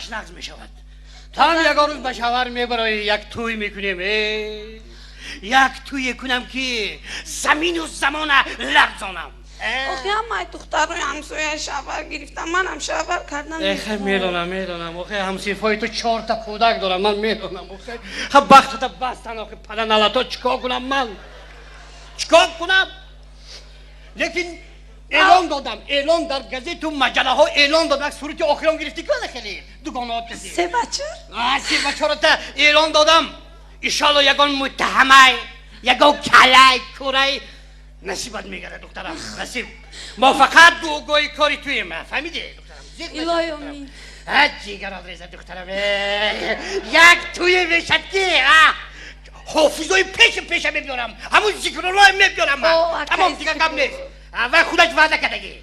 صدایش نقض می شود. تا هم یک روز به شوهر میبرای یک توی میکنیم، یک توی کنم که زمین و زمان لرزانم. آخه همه دختر روی همسایه شوهر گرفتم، منم شوهر کردم. خیلی میدونم آخه همسیفای تو 4 تا کودک دارم، من میدونم آخه خب بختت بستن آخه پدن علتا چیکار کنم من؟ چیکار کنم؟ لیکن اعلان در گزیت و مجله ها اعلان دادم، صورت آخران گرفتی کنه خیلی دوگانات کسی 3 بچه؟ 3 بچه را تا اعلان دادم ایشالا یگان متهمه یگان کلای کوره نصیبت میگره دخترم، نصیب ما فقط دوگوی کاری توی ما، فهمیدی دخترم؟ الهی امین. جیگر آدریزه دخترم، یک توی وشت که حافظای پیش میبیارم، همون ذکرالله میبیارم من، تمام دیگه کم نیست و خودش وعده کردگی،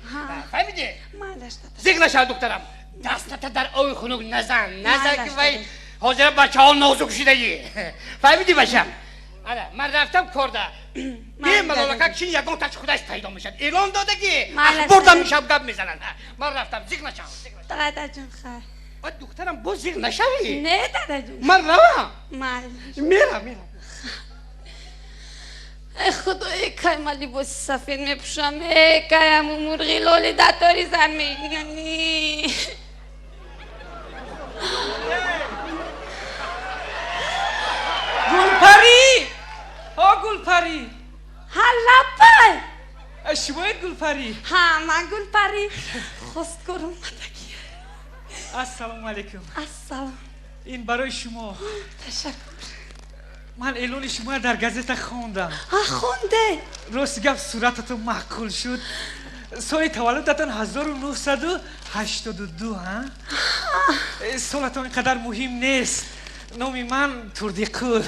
فهمیدی؟ ذکر نشد دخترم، دستت در آوی خنوک نزن که وای حاضر بچه ها نازک شدگی، فهمیدی باشم؟ من رفتم کرده یه ملالکه کشین یکان تاچ خودش پیدا میشد، اعلان دادگی بردم میشم گب میزنن. من رفتم ذکر نشم. دادا جون خیر. باید دخترم باز ذکر نشوی. نه دادا جون. من روم. میرم. ای خدای که من لباس سفید میپوشم، ای که همون مرغی لالی دتاری زن میگنی. گلپری! گلپری! هلا پای! شمایید گلپری؟ من گلپری خواست کرم مدکی. السلام علیکم. السلام. این برای شما. تشکر. من اعلان شما در گازت خوندم. خونده؟ راست گفت صورتتون معقول شد. سال تولدتان 1982 ها؟ سالتون اینقدر مهم نیست. نام من توردیقول.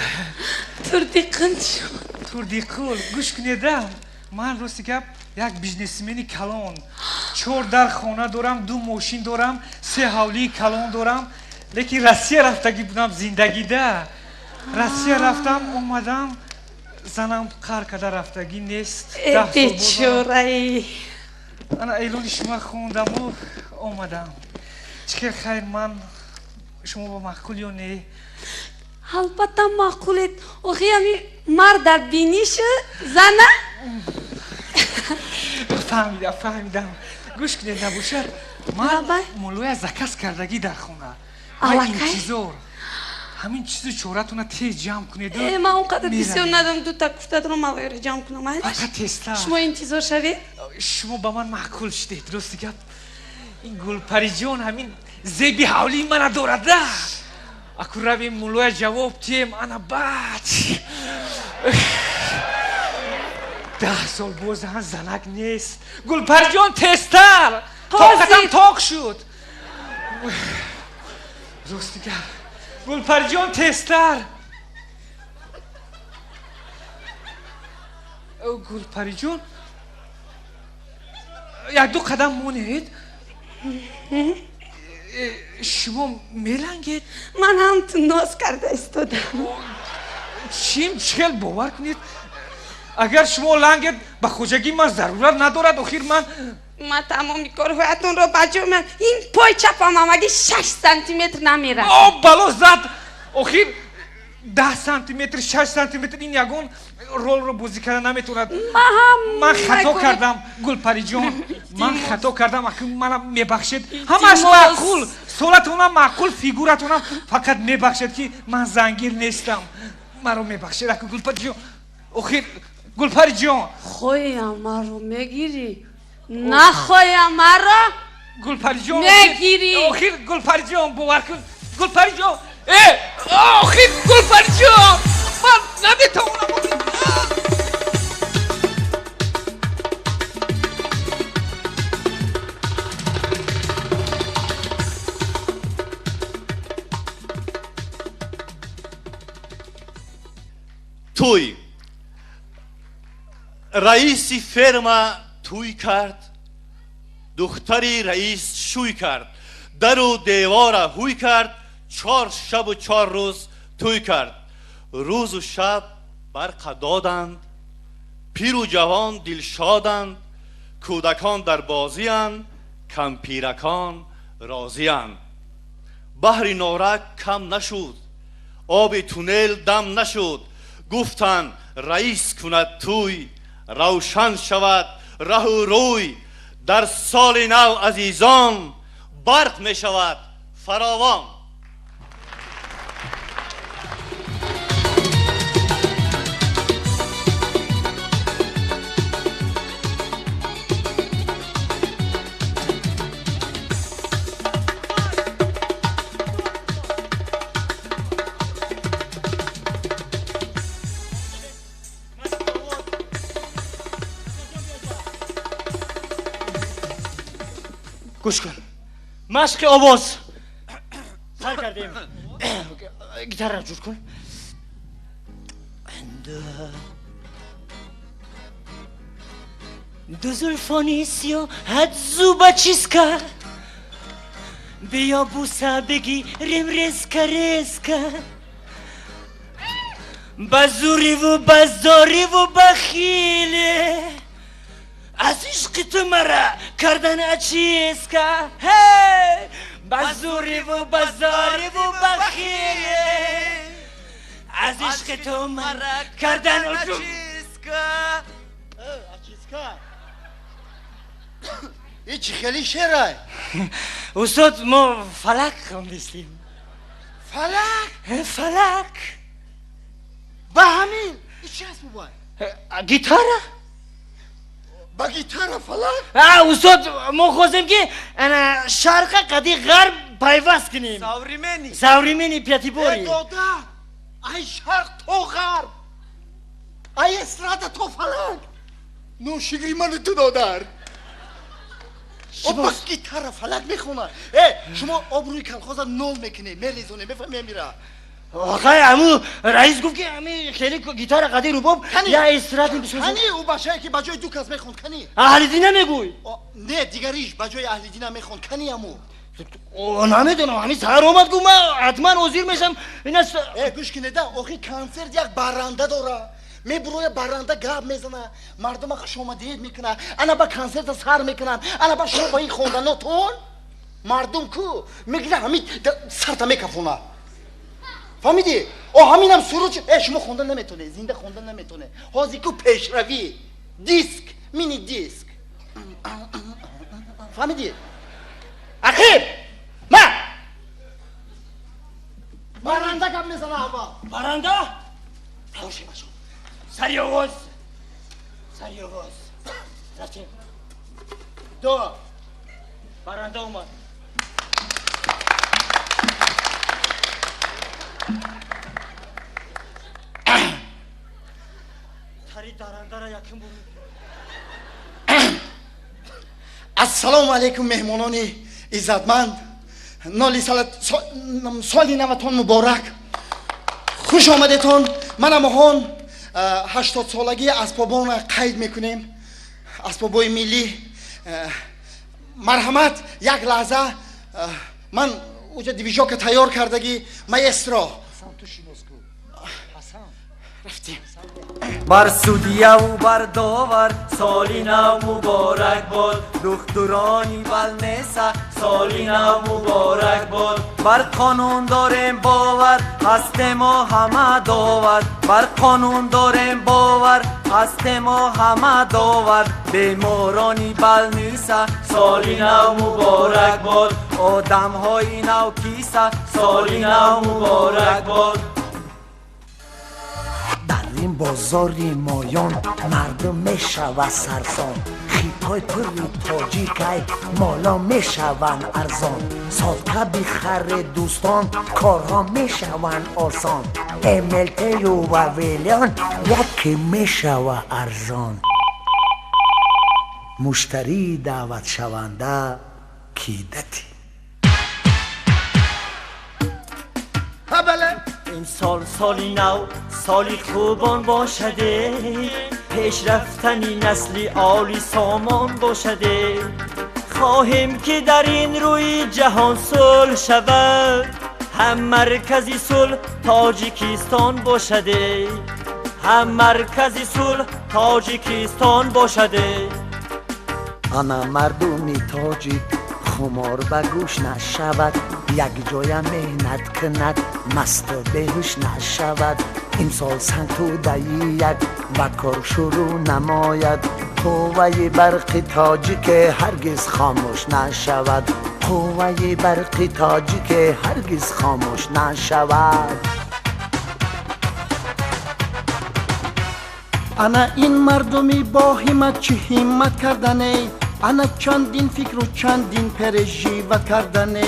توردیقول گوش کنیدم. من راستی گفت یک بیزنسمنی کلان، 4 در خانه دارم، 2 ماشین دارم، 3 حولی کلان دارم، لیکن روسیه رفتگی بودم زندگی ده. روسیه رفتم اومدم زنم قهر کرده رفتگی نیست. بیچاره. انا اعلان شما خوندم و اومدم. چه خیر من شما با معقول یا نه؟ البته معقولت. آخه همی مرد در بینیش زنه؟ فهمیدم. گوش کنید نباشد من مولوی زکس کردگی در خونه. همین چیزو چورتونه تیز جمع کنید. من اونقدر بسیار ندارم، 2 تا کوفته دارم موایره جمع کنم. فقط تیزتر. شما انتظار شوید؟ شما با من معقول شدید. درسته گفت این گلپری جان همین زیبی حولی من دارده. اکو روی مولوی جواب تیم انا بعد 10 سال باز هم زنک نیست. گلپری جان تستر طاقتم تاق شد. راستی گفت گلپری جان تستر. گلپری جان 1-2 قدم مونید. شما میلنگید؟ من هم تو ناز کرده استادم. چیل باور کنید اگر شما لنگید به خوشگی من ضرورت ندارد. آخر من تمامی کارهایتون رو بجا من این پای چپم آمدی 6 سانتی متر نمیره. بلا زد. آخر 10 سانتی متر 6 سانتی متر این یگون رول رو بازی کردن نمیتوند. من خطا کردم گلپری جان. من خطا کردم. اکنون منم میبخشید. همش معقول. صورتونم معقول، فیگورتونم فقط میبخشید که من زنگیر نیستم. مرا میبخشید اکنون گلپری جان. آخر گلپری جان خویم مرا میگیری؟ نه خویم مرا گلپری جان میگیری؟ آخر گلپری جان باور کن. گلپری جان آخر گلپری جان من نمیتونم. توی رئیسی فرما توی کرد، دختری رئیس شوی کرد، در و دیوار هوی کرد، 4 شب و 4 روز توی کرد. روز و شب برق دادند، پیر و جوان دلشادند، کودکان در بازی‌اند، کمپیرکان راضی‌اند. بحر نارک کم نشد آب تونل دم نشد گفتن رئیس کند توی روشن شود ره و روی در سال نو عزیزان برق می شود فراوان گوش کن مشق آواز سر کردیم گیتار را جور کن دو زلفانی سیاه حد زوبا چیز کرد بیا بوسه بگی رم رزکه بزوری و بزاری و بخیله از عشق تو مرا کردن چیز که هی بزوری و بزاری و بخیله از عشق تو مرا کردن چیز که هیچ خیلی شعره استاد ما فلک خوندیم فلک به همین چی هست باید؟ گیتاره با گیتار فلک؟ استاد ما خواستیم که انا شرق قدی غرب پیوست کنیم ساوریمنی پیاتی بوری ای داده ای شرق تو غرب ای اسرات تو فلک نوشیگری من تو دادر او بس گیتار فلک میخونه شما آبروی کلخواز نول میکنه میریزونه میفهمه میره آخه امو رئیس گفت که همه خیلی گیتار قدی روباب یا استرات بسازه کنی او بچه که بجای دو کس میخوند کنی اهل دینه میگوی نه دیگریش بجای اهل دینه میخوند کنی امو نمیدونم همین سهر اومد گفت من حتما عذیر میشم این است گوش کنه ده آخی کنسرت یک برنده داره می بروی برنده گاب میزنه مردم خوش آمدید میکنه انا با کنسرت سر میکنن انا با شما با این خوندن تون مردم کو میگیره همین سرتا میکفونه فهمیدی؟ همینم سروج شما خوندن نمیتونه زنده خوندن نمیتونه حاضی کو پیشروی دیسک مینی دیسک فهمیدی؟ اخیر ما برنده گاب میزنه هوا برنده تاوشی باشو سری آواز رفتیم دو برنده اومد تری درنده را یکم برو السلام علیکم مهمانان عزتمند نالی سالی نوتان مبارک خوش آمدتون من امهان 80 سالگی اسبابان قید میکنیم اسبابای ملی مرحمت یک لحظه من اوجا دیویژا که تیار کردگی مایسترا رفتیم بر سودیه و بر داور سالی نو مبارک باد دخترانی بلنسه سالی نو مبارک باد بر قانون داریم باور هست ما همه داور بر قانون داریم باور هست ما همه داور بیمارانی بلنسه سالی نو مبارک باد آدم های نو کیسه سالی نو مبارک باد این بازاری مایان مردم میشوه سرسان خیطای پری تاجیکای مالا میشون ارزان سالکه بخر دوستان کارها میشون آسان املته و ویلیان یکی میشوه ارزان مشتری دعوت شونده کیدتی این سال سالی نو سالی خوبان باشده پیش رفتنی نسلی عالی سامان باشده خواهیم که در این روی جهان صلح شود هم مرکزی صلح تاجیکستان باشده هم مرکزی صلح تاجیکستان باشده انا مردمی تاجیک خمار به گوش نشود یک جای مهنت کند مست بهش نشود امسال سنگ تو دهی یک و کار شروع نماید قوه برق تاجی که هرگز خاموش نشود قوه برق تاجی که هرگز خاموش نشود انا این مردمی با همت چه همت کردنه انا چندین فکر و چندین پرژیوت کردنه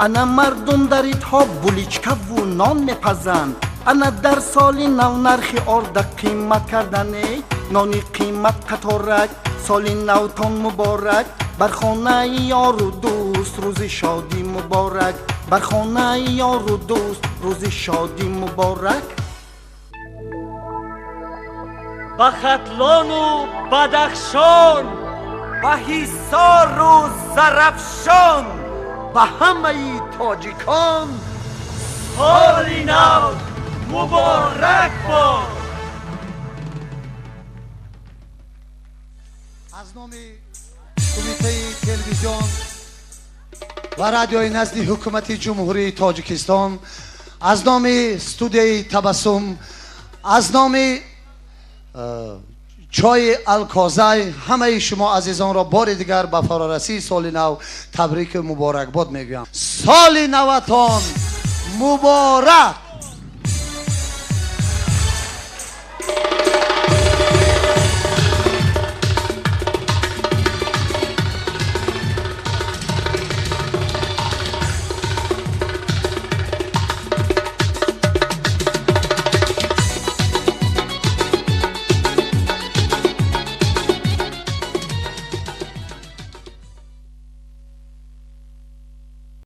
انا مردم دارید ها بولیچکه و نان میپزند انا در سال نو نرخی آرده قیمت کردنه نانی قیمت قطارک سال نوتان مبارک بر خانه یار و دوست روز شادی مبارک بر خانه یار و دوست روز شادی مبارک به ختلان و بدخشان به حصار و زرفشان به همه تاجیکان سال نو مبارک باد. از نام کمیته تلویزیون و رادیوی نزد حکومت جمهوری تاجیکستان از نام استودیوی تبسم از نام چای الکازای همه شما عزیزان را بار دیگر به فرارسی سال نو تبریک مبارکباد میگویم. سال نوتان مبارک.